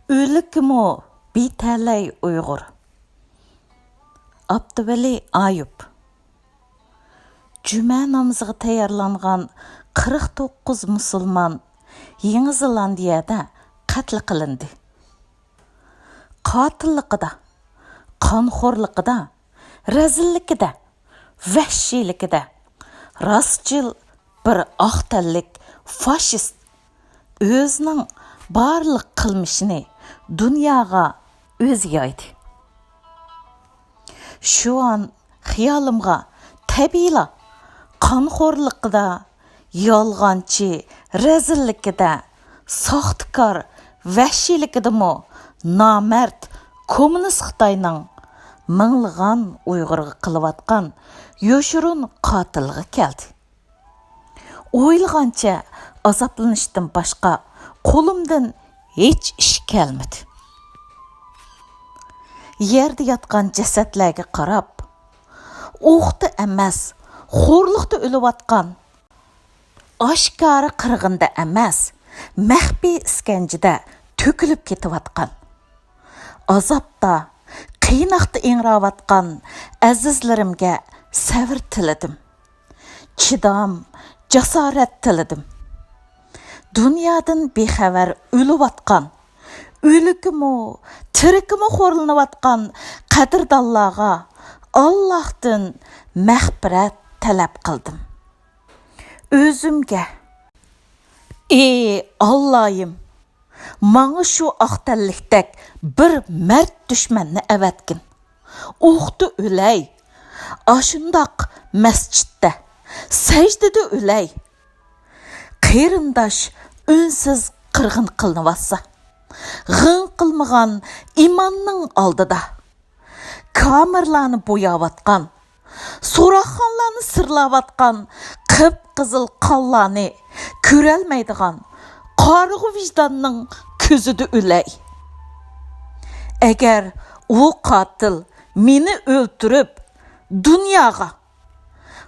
Ölükimu, biteley Uyghur. Abduweli Ayup. Cüme namazıga tayarlangan 49 musulman Yeni Zelandiyada qatl qilindi. Qatillikida, qonxo'rlikida, razillikida, vahshiylikida rostchil bir oqtallik fashist o'zining barliq qilmishini dunyoga o'zi yoydi. Shu an xiyolimga tabiiyla qonxo'rlikida, yolg'onchi, razillikida, soxtikor, vahshiylikidami nomard kommunist Xitoyning minglagan Uyg'urga qilayotgan yoshurun qotilga keldi. O'ylagancha azoblanishdan boshqa qo'limdan hech ish kelmadi. Yerda yotgan jasadlarga qarab, o'qda emas, xo'rliqda o'lüvatqan, oshkora qirg'inda emas, maxfiy iskanjida to'kilib ketayotgan, azobda, qiynoqda ingravotgan azizlarimga sabr tiladim. Chidam, jasorat tiladim. Dunyodan bixabar o'lüvatqan, o'lükimu, tirikimu xorlىنىۋاتقان qədirdonlarغا Allohdan mەغپىرەت təlep qıldım. Özümge, Allah'ım, bana şu aqtallikdek bir mert düşmanını əvətkin. Oxtu öley, aşındaq məsciddə, səcdədə öley. Qeyrindaş ünsüz qırğın qılınıvatsa, ғын qılmıgan imanның aldıda, kamerlarını boyavatqan, soraxanlarını sırlavatqan, qıp-qızıl qallarını körəlməydiğən, qarğı vicdanның közüdü öley. Əgər o qatil meni öldürüb dünyaga,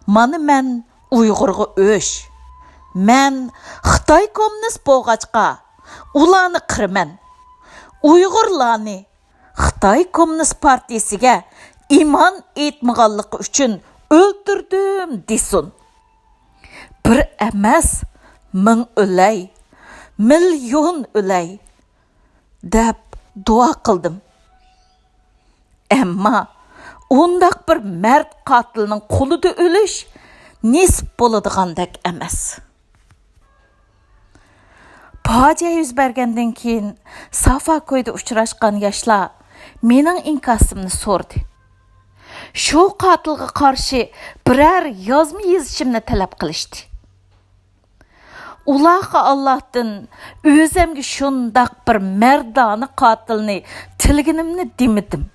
mani mən Uyğurğa öş, mən Xitay kommunist boğaçqa, ularni qirman, Uyg'urlarni Xitoy Kommunist partiyasiga iman etmaganligi uchun o'ldirdim desin. Bir emas, ming o'lay, milyon o'lay deb duo qildim. Ammo undaq bir mard qotilning qo'lida o'lish nisb bo'ladigandek emas. Fojia yuz bergandan keyin Safa ko'yda uchrashgan yoshlar mening inkasimni so'rdi. Shu qotilga qarshi biror yozma yozishimni talab qilishdi. Ularga Allohdan o'zimga shundaq bir mardona qotilni tilginimni demadim.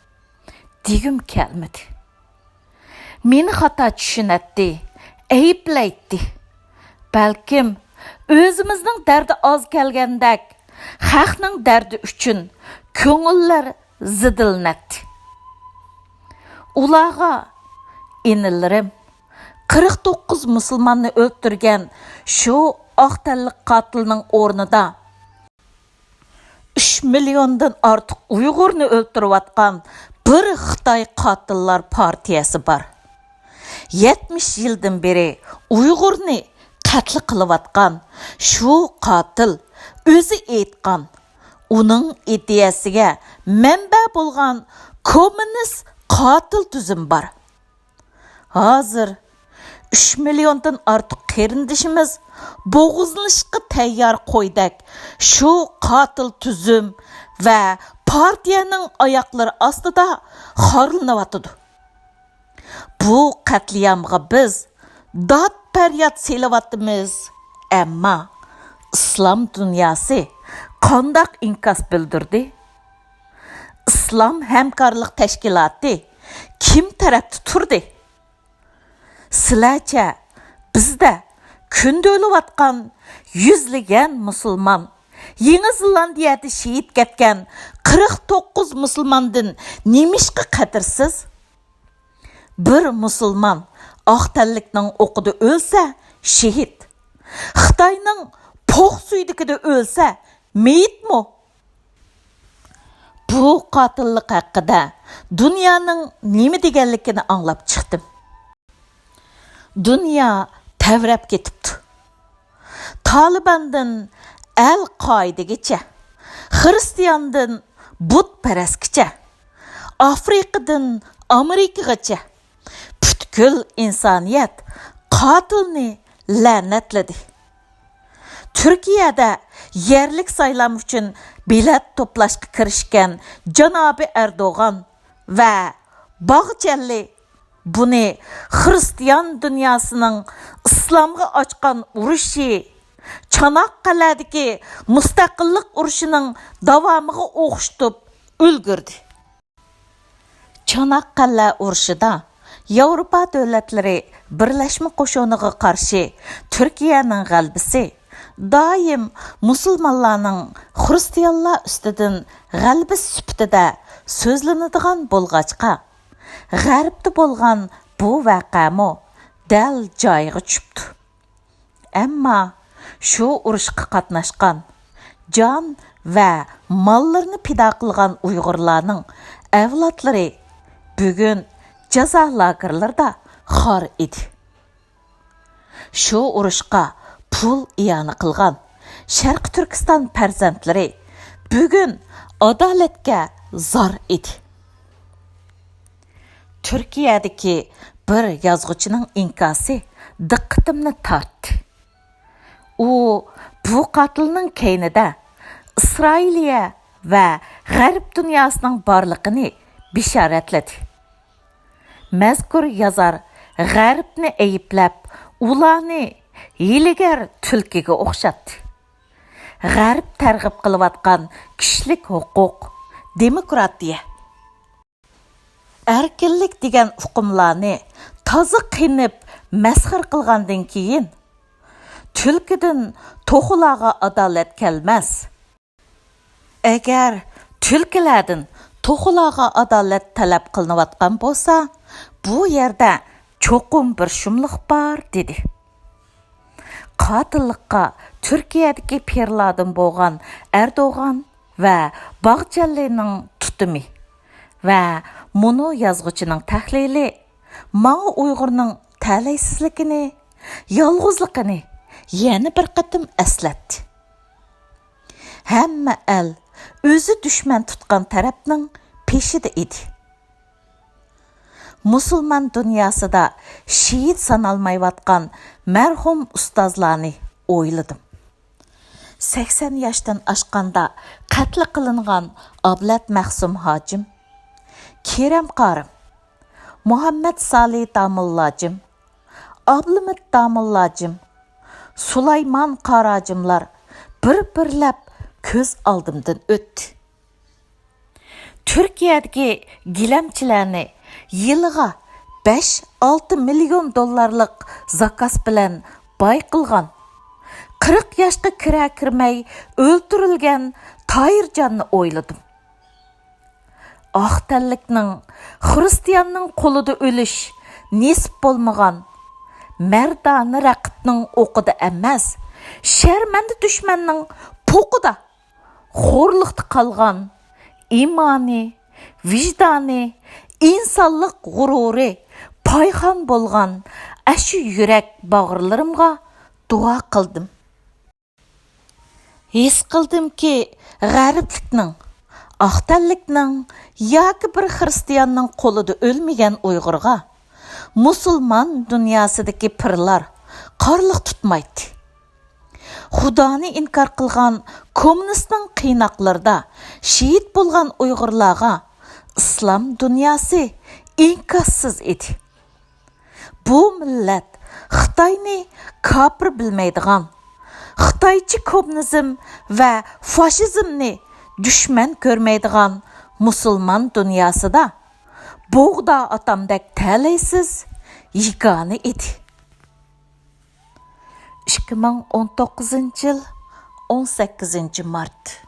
Degim kelmadi. Meni xato tushunatdi, ayblaydi. Balkim o'zimizning dardi oz kelgandek, xalqning dardi uchun ko'ngillar zidilanadi. Ularga inilarim 49 musulmonni o'ldirgan shu oqtallik qotilning o'rnida 3 milliondan ortiq Uyg'urni o'ldirayotgan bir Xitoy qotillar partiyasi bor. 70 yildan beri Uyg'urni qatl qilayotgan shu qotil o'zi aytgan, uning ideyasiga manba bo'lgan kommunist qotil tuzum bor. Hozir 3 milliondan ortiq qarindishimiz bo'g'izlanishga tayyor qo'ydak shu qotil tuzum va partiyaning oyoqlari ostida xorlىنىۋاتىدۇ. Bu qatliyamga biz dod faryod selavatimiz, ammo islom dunyosi qandoq inkas bildirdi? Islom hamkorlik tashkiloti kim tarafda turdi? Sizlarcha bizda kunda o'lüvatqan yuzlagan musulmon, Yeni Zelandiyada shahid ketgan 49 musulmondan nemishqa qadirsiz? Bir musulmon oqtallikning o'qida o'lsa, shahid. Xitoyning poq suydikida o'lsa, meyitmi? bu qotillik haqida dunyoning nima deganligini anglab chiqdim. Dunyo tavrab ketibdi. Talibandan Al-Qoidaga, Xristiyandan butparastgacha, Afrikadan Amerikagacha butkul insoniyat qotilni la'natladi. Turkiyada yerlik saylam uchun bilet to'plashga kirishgan janobi Erdo'g'an va Bog'challi buni Xristiyan dunyosining islomga ochgan urushi, Çanaqqale'deki mustaqillik urushining davomiga o'xshatib ulgurdi. Çanaqqale urushida Yevropa davlatlari birlashma qo'shiniga qarshi Turkiyaning g'alabasi doim musulmonlarning xristianlar ustidan g'alaba sifatida so'zlanadigan bo'lg'achqa, g'arbda bo'lgan bu voqeami dal joyiga tushibdi. Ammo shu urushga qatnashgan, jon va mollarini pido qilgan Uyg'urlarning avlodlari bugun jazo lagerlarida xor edi. Shu urushqa pul iyoni qilgan Sharq Turkiston farzandlari bugun adolatga zor edi. Turkiyadagi bir yozuvchining inkosi diqqatimni tortdi. U bu qotilning keynida Isroiliya va G'arb dunyosining borligini bishoratladi. Mazkur yozar G'arbni ayblab, ularni hiylagar tulkiga o'xshatdi. G'arb targ'ib qilayotgan kishilik huquq, demokratiya, erkinlik degan uqumlarni toza qinib masxir qilgandan keyin tulkidan to'xularga adolat kelmas. Agar tulkilardan to'xularga adolat talab qilinayotgan bo'lsa, bu yerda cho'qim bir shumliq bor dedi. Qotillikqa Turkiyadagi pirlardan bo'lgan Erdo'g'an va Bog'challining tutumi va muno yozuvchining tahlili manga Uyg'urning talaysizligini, yolg'izligini yana bir qatim eslatdi. Hamma el o'zi dushman tutgan tarafning peshida edi. Musulmon dunyosida şehit sanalmayotgan marhum ustozlarni o'yladim. 80 yoshdan oshganda qatl qilingan Ablat Mahsum Hojim, Kerem Qarim, Muhammad Salih Damullajim, Ablimit Damullajim, Sulaymon Qarajimlar bir-birlab ko'z oldimdan o'tdi. Turkiyadagi gilamchilarni yiliga 5-6 million dollarlik zakaz bilan boy qilgan, 40 yoshga kirmay o'ldirilgan Toyirjonni o'yladim. Aqtallikning, xristiyanning qo'lida o'lish nisb bo'lmagan, mardona raqibning o'qida emas, sharmanda dushmanning po'qida xo'rliqda qolgan imoni, vijdoni, insonlik g'ururi payxon bo'lgan ashu yurak bag'irlarimga duo qildim. His qildimki, g'arblikning, aqtallikning yoki bir xristiyanning qo'lida o'lmagan Uyg'urga musulmon dunyosidagi pirlar qorliq tutmaydi. Xudoni inkor qilgan kommunistning qiynoqlarida shehid bo'lgan Uyg'urlarga islom dunyosi inkossiz edi. Bu millat Xitoyni kofir bilmaydigan, Xitoychi kommunizm va fashizmni dushman ko'rmaydigan musulmon dunyosida bo'g'da otamdek talaysiz yigani edi. 2019 yil 18 mart